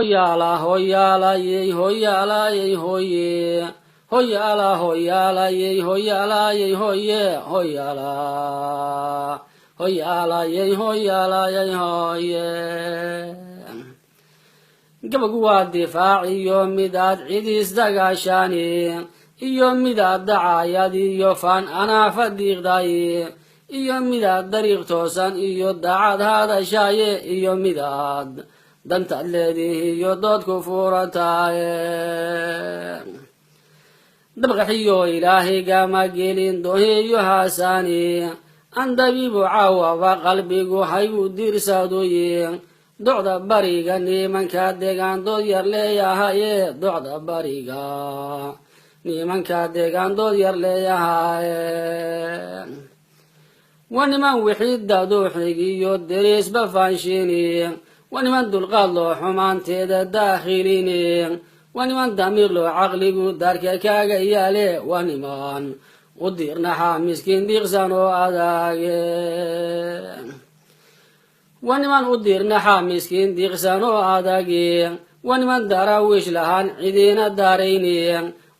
Hoyala, hoyala, ye, hoyala, ye, hoye. Hoyala, hoyala, ye, hoyala, ye, hoye, hoyala. Hoyala, ye, hoyala, ye, hoye. Gabagu waa difaac iyo midaad cidis dagaashani iyo midaad dacaayad iyo faan anaa fadhiiqdaye iyo midaad dariiq toosan iyo daacad hadashaaye iyo midaad dantaad leedihi iyo doodku furataaye dabqaxiyo ilaahay gama gelin dohiyo haasaani andabibu caawaba qalbigu haygu diirsadoye docda bariga nimanka deegaan dood yar leeyahaye docda bariga nimanka deegaan dood yar leeyahaye waa niman wixida duuxigiyo deriisba faanshiini waa niman dulqaad loo xumaanteeda daakhilini waa niman damiir loo caqligu daarka kaaga yaale waa niman u diirnaxa miskiin diiqsan oo adaage waa niman u diirnaxa miskiin diiqsan oo adagi waa niman daraawiish lahaan cidiina daarayni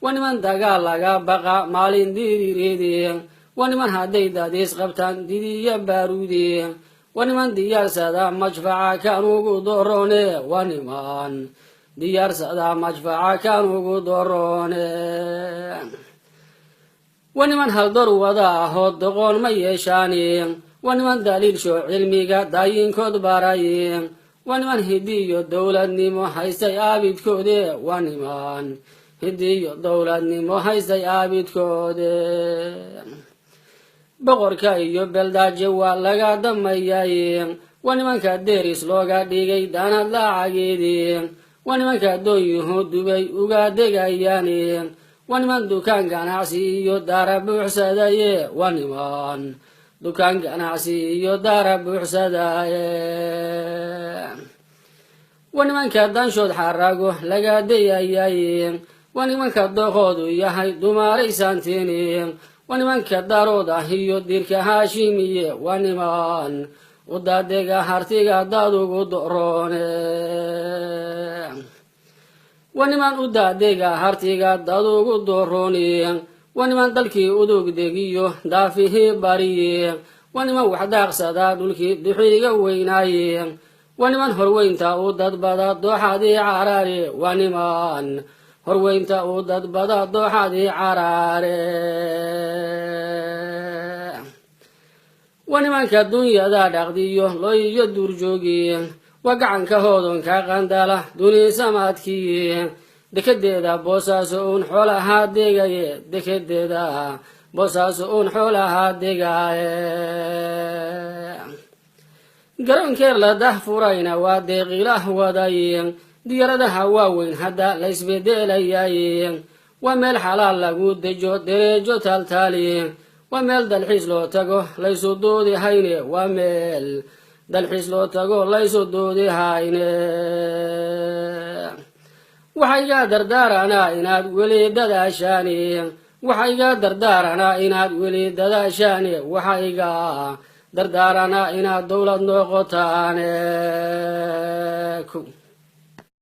waa niman dagaal laga baqa maalin diriiridi waa niman hadday dadiis qabtaan didiya baaruudi waa niman diyaarsada majfaca kan ugu doroone waa niman diyaarsada majfaca kan ugu doroone waa niman haldor wada ahood doqoon ma yeeshaani waa niman daliilsho cilmiga daayinkood baraye waa niman hidiyo dowladnimo haystay aabidkoode waa niman hidiyo dowladnimo haystay aabidkoode boqorka iyo beldaaje waa laga damayaye waa nimanka deris looga dhigay daanad lacageedi waa nimanka doonyuhu dubay uga degayaani waa niman dukaan ganacsi iyo daara buuxsadaye waa niman dukaan ganacsi iyo daara buuxsadaye waa nimanka danshood xarago laga dayayaye waa nimanka doqoodu yahay dumaaraysaantiini waa nimanka darood ah iyo dirka haashimiye waa niman udaadega hartiga dad ugu doroone waa niman udaadega hartiga dad ugu dorooni waa niman dalkii udugdegiyo daafihii bariye waa niman wax daaqsada dhulkii duxiga weynaaye waa niman horweynta u dadbada dooxadii caraare waa niman horweynta u dadbada dooxadii caraare waa nimanka dunyada dhaqdiyo looyiyo duurjoogi waa gacanka hoodonka qandala duni samaadkii dekedeeda boosaaso uun xoolahaa degaye dekedeeda boosaaso uun xoolahaa degaye garoonkeer la dah furayna waa deeqilah wadaye diyaaradaha waaweyn hadda la isbedelayaye waa meel xalaal lagu dejo dereejo taaltaali waa meel dalxiis loo tago laysu doodi hayne waa meel dalxiis loo tago laysu doodi hayne waxayga dardaaranaa inaad weli dadaashaani waxayga dardaaranaa inaad weli dadaashaani waxayga dardaaranaa inaad dowlad noqotaane